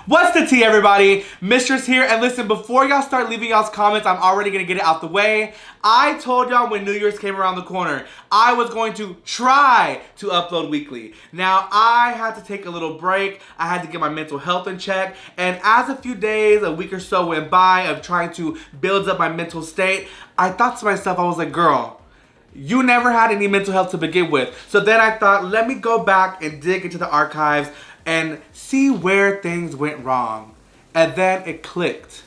What's the tea, everybody? Mistress here, and listen, before y'all start leaving y'all's comments, I'm already gonna get it out the way. I told y'all when New Year's came around the corner, I was going to try to upload weekly. Now, I had to take a little break. I had to get my mental health in check, and as a few days, a week or so went by of trying to build up my mental state, I thought to myself, I was like, girl, you never had any mental health to begin with. So then I thought, let me go back and dig into the archives and see where things went wrong. And then it clicked.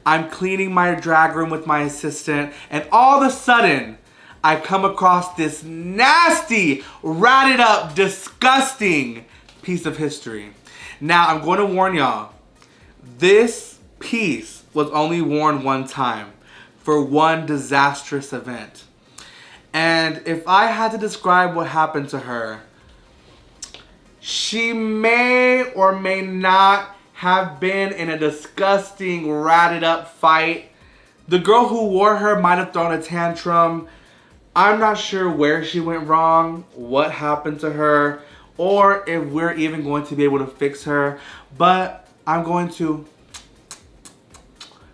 I'm cleaning my drag room with my assistant, and all of a sudden, I come across this nasty, ratted up, disgusting piece of history. Now, I'm going to warn y'all, this piece was only worn one time for one disastrous event. And if I had to describe what happened to her, she may or may not have been in a disgusting, ratted up fight. The girl who wore her might have thrown a tantrum. I'm not sure where she went wrong, what happened to her, or if we're even going to be able to fix her. But I'm going to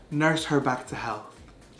nurse her back to health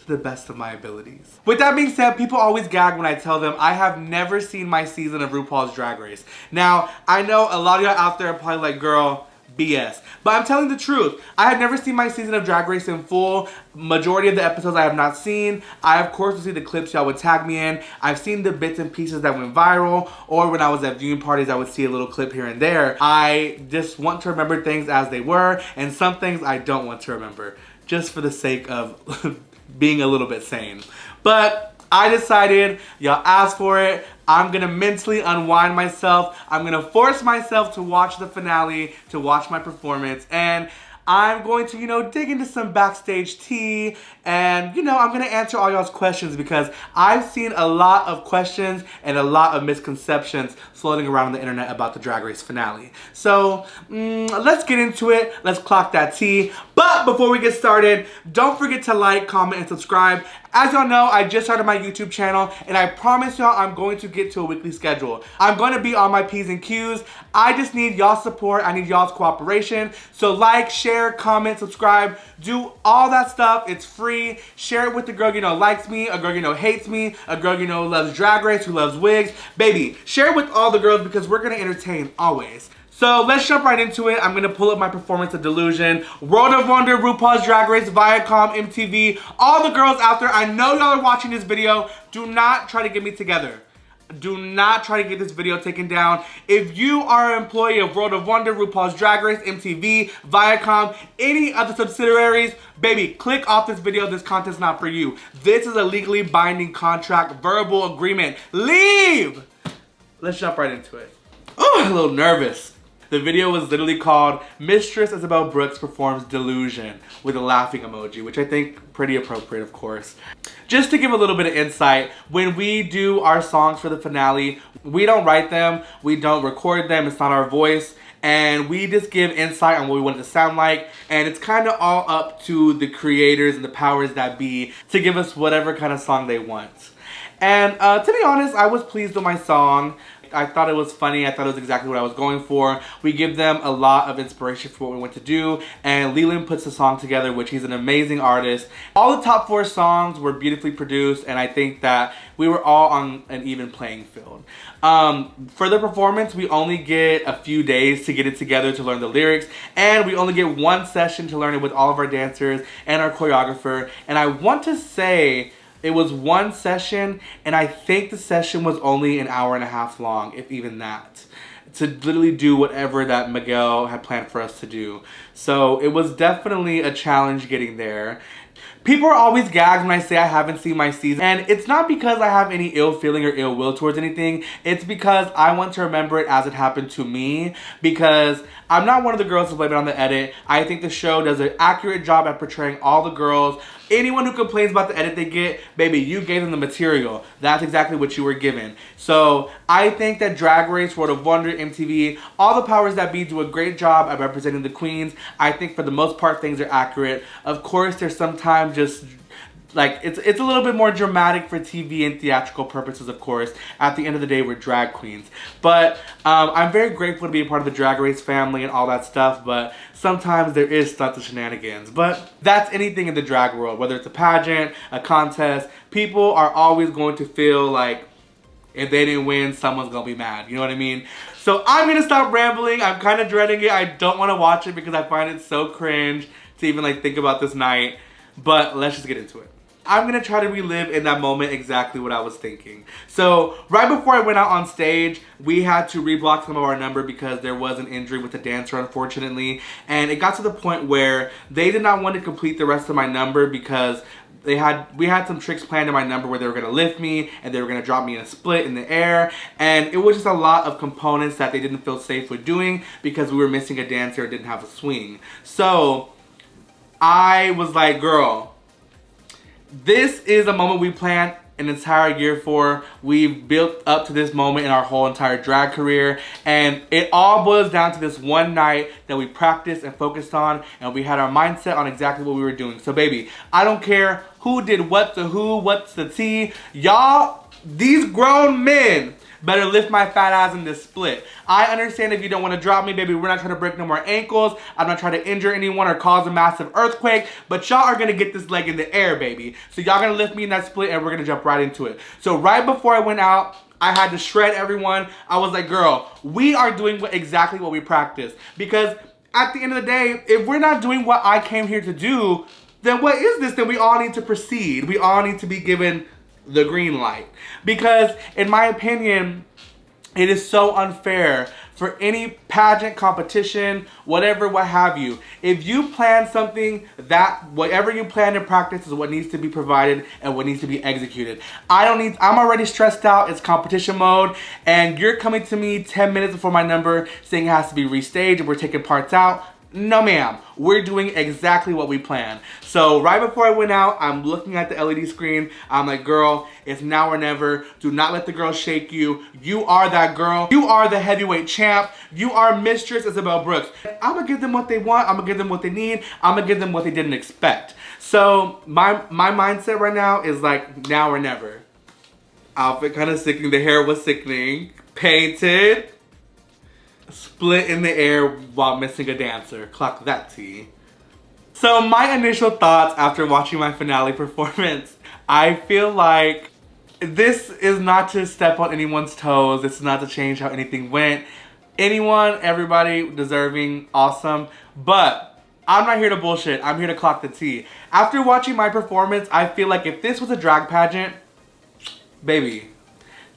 to the best of my abilities. With that being said, people always gag when I tell them I have never seen my season of RuPaul's Drag Race. Now, I know a lot of y'all out there are probably like, girl, BS. But I'm telling the truth. I have never seen my season of Drag Race in full. Majority of the episodes I have not seen. I, of course, will see the clips y'all would tag me in. I've seen the bits and pieces that went viral, or when I was at viewing parties, I would see a little clip here and there. I just want to remember things as they were, and some things I don't want to remember, just for the sake of being a little bit sane. But I decided, y'all asked for it, I'm gonna mentally unwind myself. I'm gonna force myself to watch the finale, to watch my performance, and I'm going to, dig into some backstage tea, and, I'm gonna answer all y'all's questions because I've seen a lot of questions and a lot of misconceptions floating around the internet about the Drag Race finale. So, let's get into it. Let's clock that tea. But before we get started, don't forget to like, comment, and subscribe. As y'all know, I just started my YouTube channel, and I promise y'all I'm going to get to a weekly schedule. I'm going to be on my P's and Q's. I just need y'all's support. I need y'all's cooperation. So like, share, comment, subscribe, do all that stuff. It's free. Share it with the girl likes me, a girl hates me, a girl loves Drag Race, who loves wigs. Baby, share it with all the girls because we're going to entertain always. So let's jump right into it. I'm gonna pull up my performance of Delusion, World of Wonder, RuPaul's Drag Race, Viacom, MTV, all the girls out there. I know y'all are watching this video. Do not try to get me together. Do not try to get this video taken down. If you are an employee of World of Wonder, RuPaul's Drag Race, MTV, Viacom, any other subsidiaries, baby, click off this video. This content's not for you. This is a legally binding contract, verbal agreement. Leave! Let's jump right into it. Oh, I'm a little nervous. The video was literally called Mistress Isabelle Brooks Performs Delusion with a laughing emoji, which I think pretty appropriate, of course. Just to give a little bit of insight, when we do our songs for the finale, we don't write them, we don't record them, it's not our voice, and we just give insight on what we want it to sound like, and it's kind of all up to the creators and the powers that be to give us whatever kind of song they want. And to be honest, I was pleased with my song. I thought it was funny. I thought it was exactly what I was going for. We give them a lot of inspiration for what we want to do, and Leland puts the song together, which he's an amazing artist. All the top 4 songs were beautifully produced, and I think that we were all on an even playing field. For the performance, we only get a few days to get it together to learn the lyrics, and we only get one session to learn it with all of our dancers and our choreographer, and I want to say it was one session, and I think the session was only an hour and a half long, if even that, to literally do whatever that Miguel had planned for us to do. So it was definitely a challenge getting there. People are always gagged when I say I haven't seen my season, and it's not because I have any ill feeling or ill will towards anything. It's because I want to remember it as it happened to me, because I'm not one of the girls to blame it on the edit. I think the show does an accurate job at portraying all the girls. Anyone who complains about the edit they get, baby, you gave them the material. That's exactly what you were given. So I think that Drag Race, World of Wonder, MTV, all the powers that be do a great job at representing the queens. I think for the most part things are accurate. Of course, there's sometimes just like, it's a little bit more dramatic for TV and theatrical purposes, of course. At the end of the day, we're drag queens. But I'm very grateful to be a part of the Drag Race family and all that stuff, but sometimes there is stunts and shenanigans. But that's anything in the drag world, whether it's a pageant, a contest, people are always going to feel like if they didn't win, someone's gonna be mad. You know what I mean? So I'm gonna stop rambling. I'm kind of dreading it. I don't want to watch it because I find it so cringe to even like think about this night. But let's just get into it. I'm gonna try to relive in that moment exactly what I was thinking. So right before I went out on stage, we had to reblock some of our number because there was an injury with the dancer, unfortunately. And it got to the point where they did not want to complete the rest of my number because we had some tricks planned in my number where they were gonna lift me and they were gonna drop me in a split in the air, and it was just a lot of components that they didn't feel safe with doing because we were missing a dancer and didn't have a swing. So I was like, girl, this is a moment we planned an entire year for. We've built up to this moment in our whole entire drag career, and it all boils down to this one night that we practiced and focused on, and we had our mindset on exactly what we were doing. So baby, I don't care who did what to who, what's the tea. Y'all, these grown men better lift my fat ass in this split. I understand if you don't want to drop me, baby. We're not trying to break no more ankles. I'm not trying to injure anyone or cause a massive earthquake, but y'all are going to get this leg in the air, baby. So y'all going to lift me in that split and we're going to jump right into it. So right before I went out, I had to shred everyone. I was like, girl, we are doing exactly what we practiced. Because at the end of the day, if we're not doing what I came here to do, then what is this? Then we all need to proceed. We all need to be given the green light. Because in my opinion, it is so unfair for any pageant, competition, whatever, what have you. If you plan something, that whatever you plan in practice is what needs to be provided and what needs to be executed. I'm already stressed out. It's competition mode, and you're coming to me 10 minutes before my number saying it has to be restaged and we're taking parts out. No ma'am, we're doing exactly what we planned. So right before I went out, I'm looking at the LED screen. I'm like, girl, it's now or never. Do not let the girl shake you. You are that girl. You are the heavyweight champ. You are Mistress Isabelle Brooks. I'm gonna give them what they want. I'm gonna give them what they need. I'm gonna give them what they didn't expect. So my mindset right now is like now or never. Outfit kind of sickening. The hair was sickening. Painted. Split in the air while missing a dancer. Clock that tea. So my initial thoughts after watching my finale performance, I feel like this is not to step on anyone's toes. This is not to change how anything went. Anyone, everybody deserving, awesome. But I'm not here to bullshit. I'm here to clock the tea. After watching my performance, I feel like if this was a drag pageant, baby,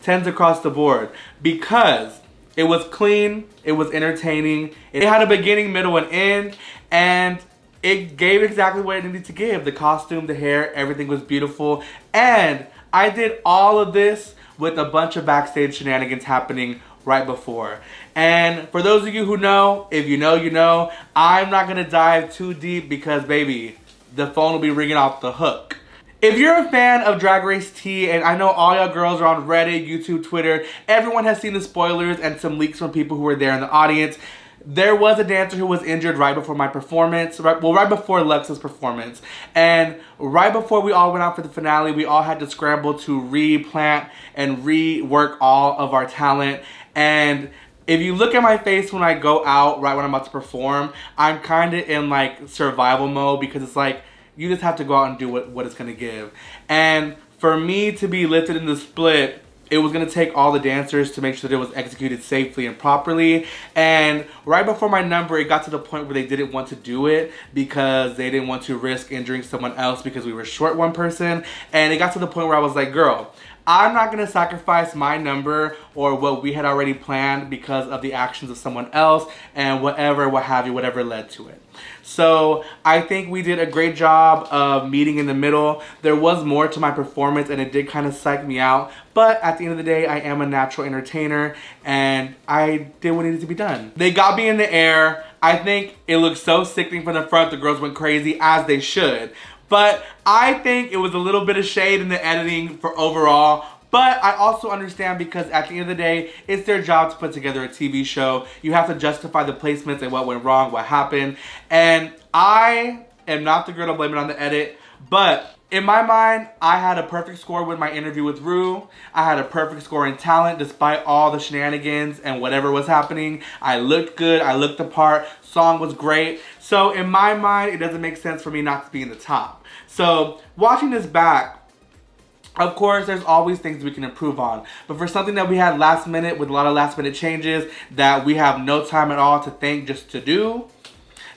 10s across the board. Because it was clean, it was entertaining, it had a beginning, middle, and end, and it gave exactly what it needed to give. The costume, the hair, everything was beautiful, and I did all of this with a bunch of backstage shenanigans happening right before. And for those of you who know, if you know, you know, I'm not gonna dive too deep because, baby, the phone will be ringing off the hook. If you're a fan of Drag Race T, and I know all y'all girls are on Reddit, YouTube, Twitter, everyone has seen the spoilers and some leaks from people who were there in the audience. There was a dancer who was injured right before my performance, right before Lux's performance. And right before we all went out for the finale, we all had to scramble to replant and rework all of our talent. And if you look at my face when I go out, right when I'm about to perform, I'm kind of in like survival mode because it's like, you just have to go out and do what it's going to give. And for me to be lifted in the split, it was going to take all the dancers to make sure that it was executed safely and properly. And right before my number, it got to the point where they didn't want to do it because they didn't want to risk injuring someone else because we were short one person. And it got to the point where I was like, girl, I'm not going to sacrifice my number or what we had already planned because of the actions of someone else and whatever, what have you, whatever led to it. So I think we did a great job of meeting in the middle. There was more to my performance and it did kind of psych me out. But at the end of the day, I am a natural entertainer and I did what needed to be done. They got me in the air. I think it looked so sickening from the front. The girls went crazy, as they should. But I think it was a little bit of shade in the editing for overall. But I also understand because at the end of the day, it's their job to put together a TV show. You have to justify the placements and what went wrong, what happened. And I am not the girl to blame it on the edit. But in my mind, I had a perfect score with my interview with Ru. I had a perfect score in talent despite all the shenanigans and whatever was happening. I looked good, I looked the part, song was great. So in my mind, it doesn't make sense for me not to be in the top. So watching this back, of course, there's always things we can improve on. But for something that we had last minute with a lot of last minute changes that we have no time at all to think, just to do,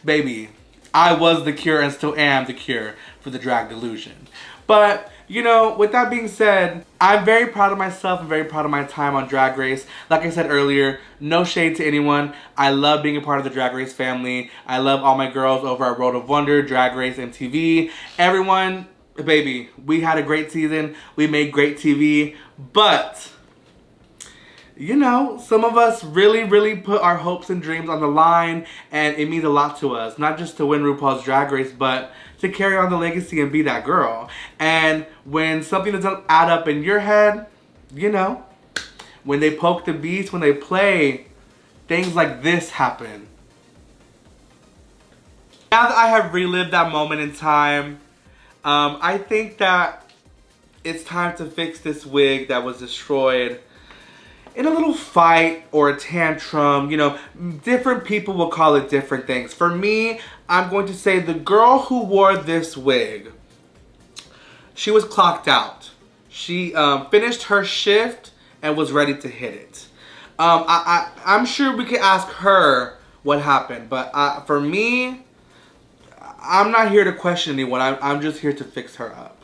baby, I was the cure and still am the cure for the drag delusion. But, you know, with that being said, I'm very proud of myself and very proud of my time on Drag Race. Like I said earlier, no shade to anyone. I love being a part of the Drag Race family. I love all my girls over at Road of Wonder, Drag Race, MTV. Everyone, baby, we had a great season. We made great TV. But, you know, some of us really, really put our hopes and dreams on the line, and it means a lot to us. Not just to win RuPaul's Drag Race, but to carry on the legacy and be that girl. And when something doesn't add up in your head, you know, when they poke the beast, when they play, things like this happen. Now that I have relived that moment in time, I think that it's time to fix this wig that was destroyed in a little fight or a tantrum. You know, different people will call it different things. For me, I'm going to say the girl who wore this wig, she was clocked out. She finished her shift and was ready to hit it. I'm sure we could ask her what happened, but for me, I'm not here to question anyone. I'm just here to fix her up.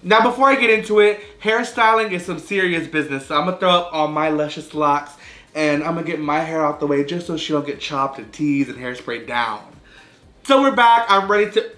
Now, before I get into it, hairstyling is some serious business. So I'm going to throw up all my luscious locks and I'm going to get my hair out the way just so she don't get chopped and teased and hairspray down. So we're back. I'm ready to...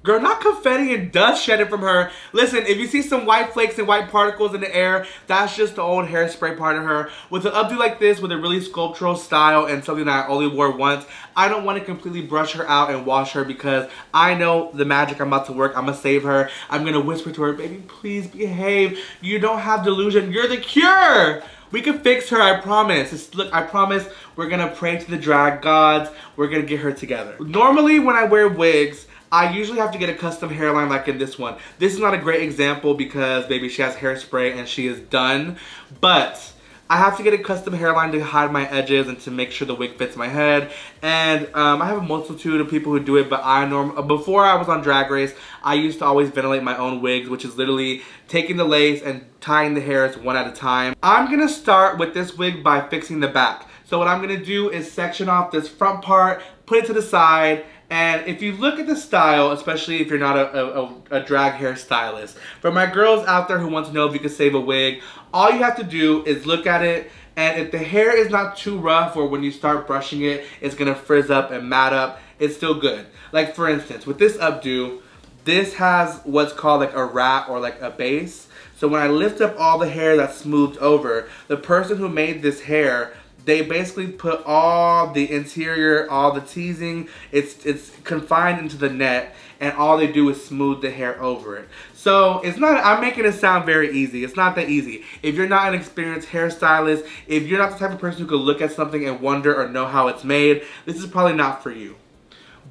Girl, not confetti and dust shedding from her. Listen, if you see some white flakes and white particles in the air, that's just the old hairspray part of her. With an updo like this, with a really sculptural style and something that I only wore once, I don't want to completely brush her out and wash her because I know the magic I'm about to work. I'm going to save her. I'm going to whisper to her, baby, please behave. You don't have delusion. You're the cure. We can fix her, I promise. Look, I promise we're going to pray to the drag gods. We're going to get her together. Normally, when I wear wigs, I usually have to get a custom hairline like in this one. This is not a great example because, baby, she has hairspray and she is done. But I have to get a custom hairline to hide my edges and to make sure the wig fits my head. And I have a multitude of people who do it, but before I was on Drag Race, I used to always ventilate my own wigs, which is literally taking the lace and tying the hairs one at a time. I'm gonna start with this wig by fixing the back. So what I'm gonna do is section off this front part, put it to the side, and if you look at the style, especially if you're not a drag hairstylist, for my girls out there who want to know if you can save a wig, all you have to do is look at it, and if the hair is not too rough or when you start brushing it, it's gonna frizz up and mat up, it's still good. Like for instance, with this updo, this has what's called like a rat or like a base. So when I lift up all the hair that's smoothed over, the person who made this hair, they basically put all the interior, all the teasing, it's confined into the net, and all they do is smooth the hair over it. So it's not, I'm making it sound very easy. It's not that easy. If you're not an experienced hairstylist, if you're not the type of person who could look at something and wonder or know how it's made, this is probably not for you.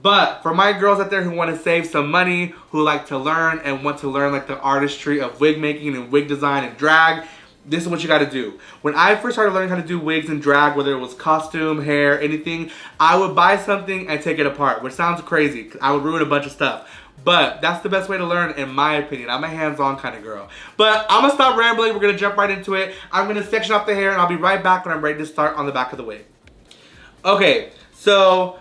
But for my girls out there who want to save some money, who like to learn and want to learn like the artistry of wig making and wig design and drag, this is what you gotta do. When I first started learning how to do wigs and drag, whether it was costume, hair, anything, I would buy something and take it apart, which sounds crazy, because I would ruin a bunch of stuff. But that's the best way to learn, in my opinion. I'm a hands-on kind of girl. But I'm gonna stop rambling, we're gonna jump right into it. I'm gonna section off the hair, and I'll be right back when I'm ready to start on the back of the wig. Okay, so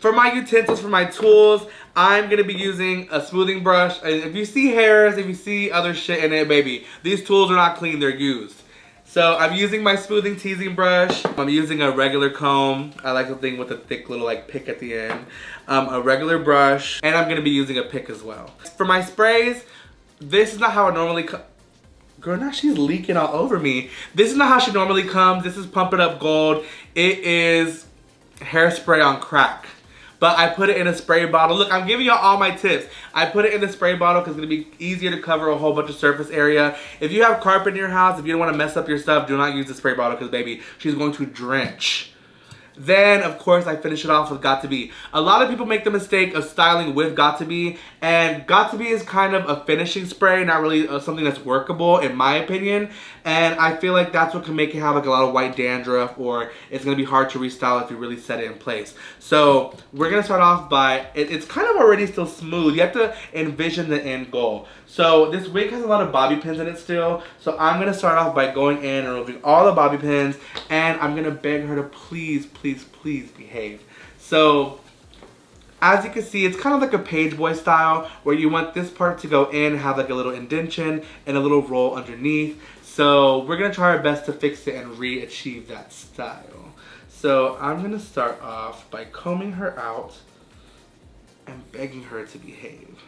for my utensils, for my tools, I'm going to be using a smoothing brush. And if you see hairs, if you see other shit in it, baby, these tools are not clean, they're used. So I'm using my smoothing teasing brush. I'm using a regular comb. I like the thing with a thick little like pick at the end. A regular brush. And I'm going to be using a pick as well. For my sprays, this is not how it normally comes. Girl, now she's leaking all over me. This is not how she normally comes. This is Pump It Up Gold. It is hairspray on crack. But I put it in a spray bottle. Look, I'm giving y'all all my tips. I put it in the spray bottle because it's going to be easier to cover a whole bunch of surface area. If you have carpet in your house, if you don't want to mess up your stuff, do not use the spray bottle because, baby, she's going to drench. Then, of course, I finish it off with Got To Be. A lot of people make the mistake of styling with Got To Be, and Got To Be is kind of a finishing spray, not really something that's workable, in my opinion. And I feel like that's what can make it have like a lot of white dandruff, or it's going to be hard to restyle if you really set it in place. So, we're going to start off by, it's kind of already still smooth. You have to envision the end goal. So, this wig has a lot of bobby pins in it still, so I'm going to start off by going in and removing all the bobby pins, and I'm going to beg her to please behave. So, as you can see, it's kind of like a page boy style, where you want this part to go in, have like a little indentation, and a little roll underneath. So, we're going to try our best to fix it and re-achieve that style. So, I'm going to start off by combing her out and begging her to behave.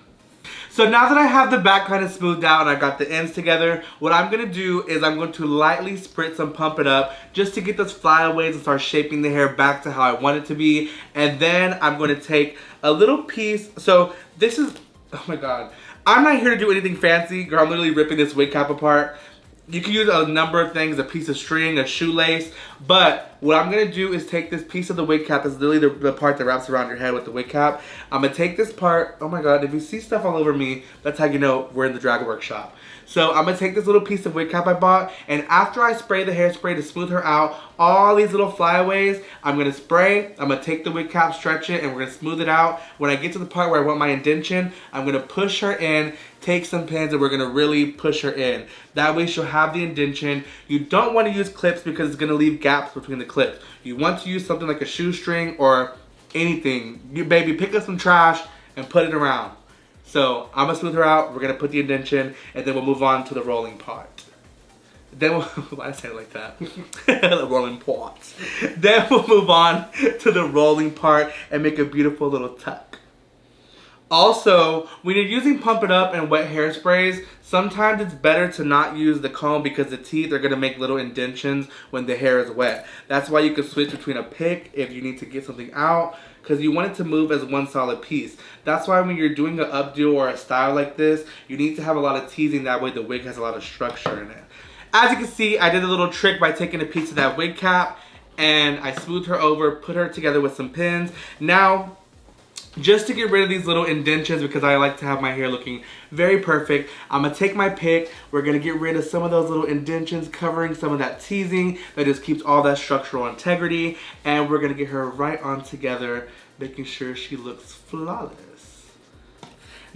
So now that I have the back kind of smoothed out and I got the ends together, what I'm going to do is I'm going to lightly spritz and pump it up just to get those flyaways and start shaping the hair back to how I want it to be. And then I'm going to take a little piece. So this is, oh my god, I'm not here to do anything fancy. Girl, I'm literally ripping this wig cap apart. You can use a number of things, a piece of string, a shoelace, but what I'm going to do is take this piece of the wig cap, that's literally the part that wraps around your head with the wig cap. I'm going to take this part, oh my god, if you see stuff all over me, that's how you know we're in the drag workshop. So I'm going to take this little piece of wig cap I bought, and after I spray the hairspray to smooth her out, all these little flyaways, I'm going to spray, I'm going to take the wig cap, stretch it, and we're going to smooth it out. When I get to the part where I want my indentation, I'm going to push her in, take some pins, and we're going to really push her in. That way she'll have the indentation. You don't want to use clips because it's going to leave gaps between the clips. You want to use something like a shoestring or anything. You baby, pick up some trash and put it around. So I'm going to smooth her out, we're going to put the indentation, and then we'll move on to the rolling part. Then we'll, why did I say it like that? The rolling parts. Then we'll move on to the rolling part and make a beautiful little tuck. Also, when you're using Pump It Up and wet hairsprays, sometimes it's better to not use the comb because the teeth are going to make little indentions when the hair is wet. That's why you can switch between a pick if you need to get something out, because you want it to move as one solid piece. That's why when you're doing an updo or a style like this, you need to have a lot of teasing, that way the wig has a lot of structure in it. As you can see, I did a little trick by taking a piece of that wig cap and I smoothed her over, put her together with some pins. Now, just to get rid of these little indentions, because I like to have my hair looking very perfect, I'm going to take my pick. We're going to get rid of some of those little indentions, covering some of that teasing that just keeps all that structural integrity. And we're going to get her right on together, making sure she looks flawless.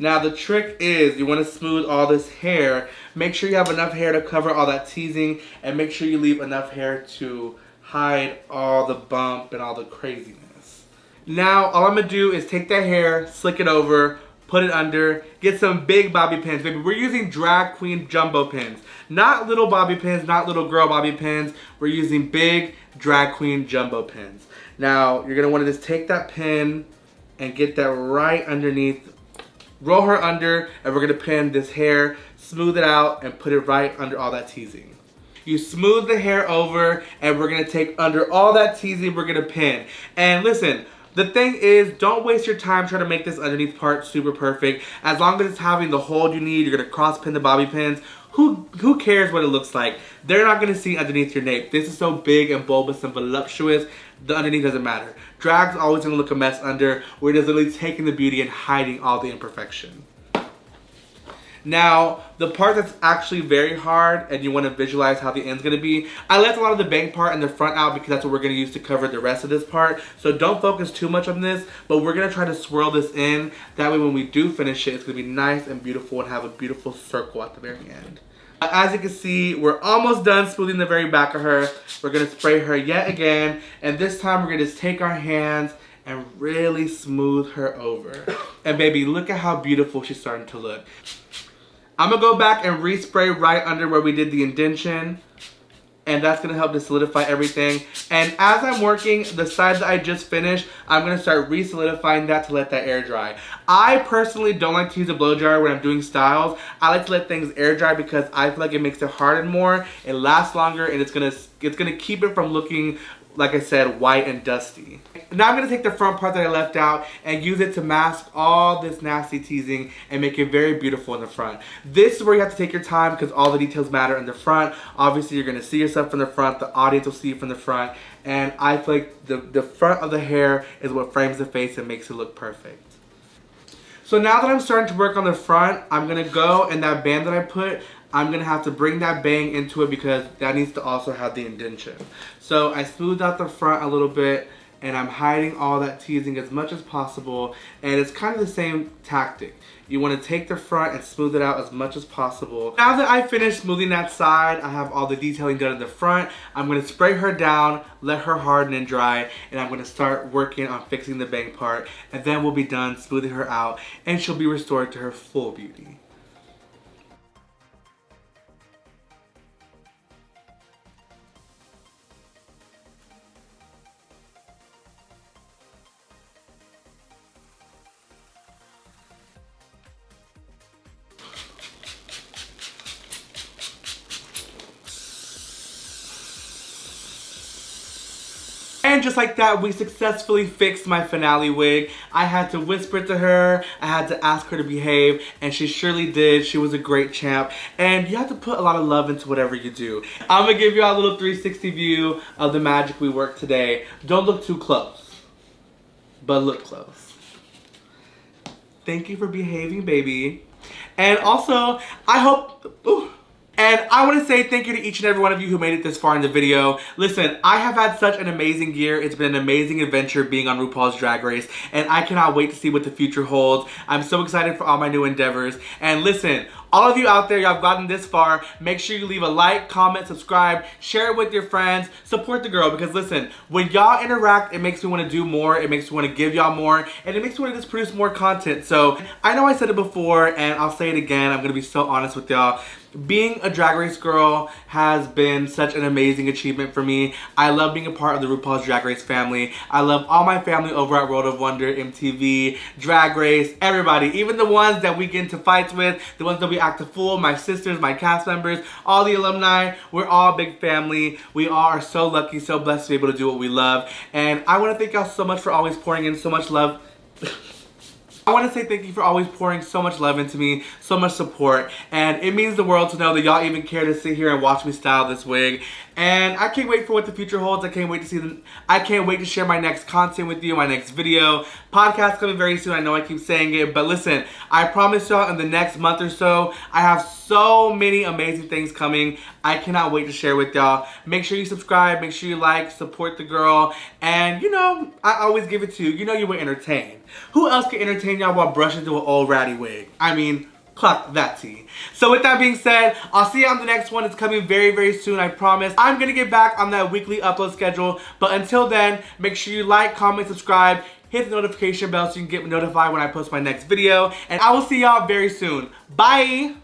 Now the trick is, you want to smooth all this hair. Make sure you have enough hair to cover all that teasing, and make sure you leave enough hair to hide all the bump and all the craziness. Now all I'm going to do is take that hair, slick it over, put it under, get some big bobby pins. Baby, we're using drag queen jumbo pins. Not little bobby pins, not little girl bobby pins. We're using big drag queen jumbo pins. Now you're going to want to just take that pin and get that right underneath. Roll her under, and we're going to pin this hair, smooth it out, and put it right under all that teasing. You smooth the hair over, and we're going to take under all that teasing, we're going to pin. And listen, the thing is, don't waste your time trying to make this underneath part super perfect. As long as it's having the hold you need, you're going to cross pin the bobby pins. Who cares what it looks like? They're not going to see underneath your nape. This is so big and bulbous and voluptuous, the underneath doesn't matter. Drag's always going to look a mess under. We're just literally taking the beauty and hiding all the imperfection. Now, the part that's actually very hard, and you want to visualize how the end's going to be, I left a lot of the bang part and the front out because that's what we're going to use to cover the rest of this part. So don't focus too much on this, but we're going to try to swirl this in. That way when we do finish it, it's going to be nice and beautiful and have a beautiful circle at the very end. As you can see, we're almost done smoothing the very back of her. We're going to spray her yet again, and this time we're going to just take our hands and really smooth her over. And baby, look at how beautiful she's starting to look. I'm going to go back and respray right under where we did the indentation. And that's going to help to solidify everything. And as I'm working the sides that I just finished, I'm going to start re-solidifying that to let that air dry. I personally don't like to use a blow dryer when I'm doing styles. I like to let things air dry because I feel like it makes it harden more, it lasts longer, and it's gonna keep it from looking like I said, white and dusty. Now I'm going to take the front part that I left out and use it to mask all this nasty teasing and make it very beautiful in the front. This is where you have to take your time because all the details matter in the front. Obviously, you're going to see yourself from the front. The audience will see you from the front. And I feel like the front of the hair is what frames the face and makes it look perfect. So now that I'm starting to work on the front, I'm going to go and that band that I put, I'm going to have to bring that bang into it because that needs to also have the indentation. So I smoothed out the front a little bit and I'm hiding all that teasing as much as possible. And it's kind of the same tactic. You want to take the front and smooth it out as much as possible. Now that I finished smoothing that side, I have all the detailing done in the front. I'm going to spray her down, let her harden and dry, and I'm going to start working on fixing the bang part. And then we'll be done smoothing her out and she'll be restored to her full beauty. And just like that, we successfully fixed my finale wig. I had to whisper to her, I had to ask her to behave, and she surely did. She was a great champ. And you have to put a lot of love into whatever you do. I'm gonna give you a little 360 view of the magic we worked today. Don't look too close, but look close. Thank you for behaving, baby. And also, I hope... Ooh. And I want to say thank you to each and every one of you who made it this far in the video. Listen, I have had such an amazing year. It's been an amazing adventure being on RuPaul's Drag Race. And I cannot wait to see what the future holds. I'm so excited for all my new endeavors. And listen, all of you out there, y'all have gotten this far. Make sure you leave a like, comment, subscribe, share it with your friends. Support the girl because listen, when y'all interact, it makes me want to do more. It makes me want to give y'all more. And it makes me want to just produce more content. So I know I said it before and I'll say it again. I'm going to be so honest with y'all. Being a Drag Race girl has been such an amazing achievement for me. I love being a part of the RuPaul's Drag Race family. I love all my family over at World of Wonder, MTV, Drag Race, everybody. Even the ones that we get into fights with, the ones that we act a fool, my sisters, my cast members, all the alumni. We're all a big family. We all are so lucky, so blessed to be able to do what we love. And I want to thank y'all so much for always pouring in so much love. I want to say thank you for always pouring so much love into me, so much support, and it means the world to know that y'all even care to sit here and watch me style this wig. And I can't wait for what the future holds. I can't wait to see I can't wait to share my next content with you, my next video. Podcast coming very soon. I know I keep saying it, but listen, I promise y'all in the next month or so, I have so many amazing things coming. I cannot wait to share with y'all. Make sure you subscribe, make sure you like, support the girl, and you know, I always give it to you. You know you were entertained. Who else can entertain y'all while brushing through an old ratty wig? I mean, clock that tea. So with that being said, I'll see you on the next one. It's coming very, very soon, I promise. I'm gonna get back on that weekly upload schedule, but until then, make sure you like, comment, subscribe, hit the notification bell so you can get notified when I post my next video, and I will see y'all very soon. Bye!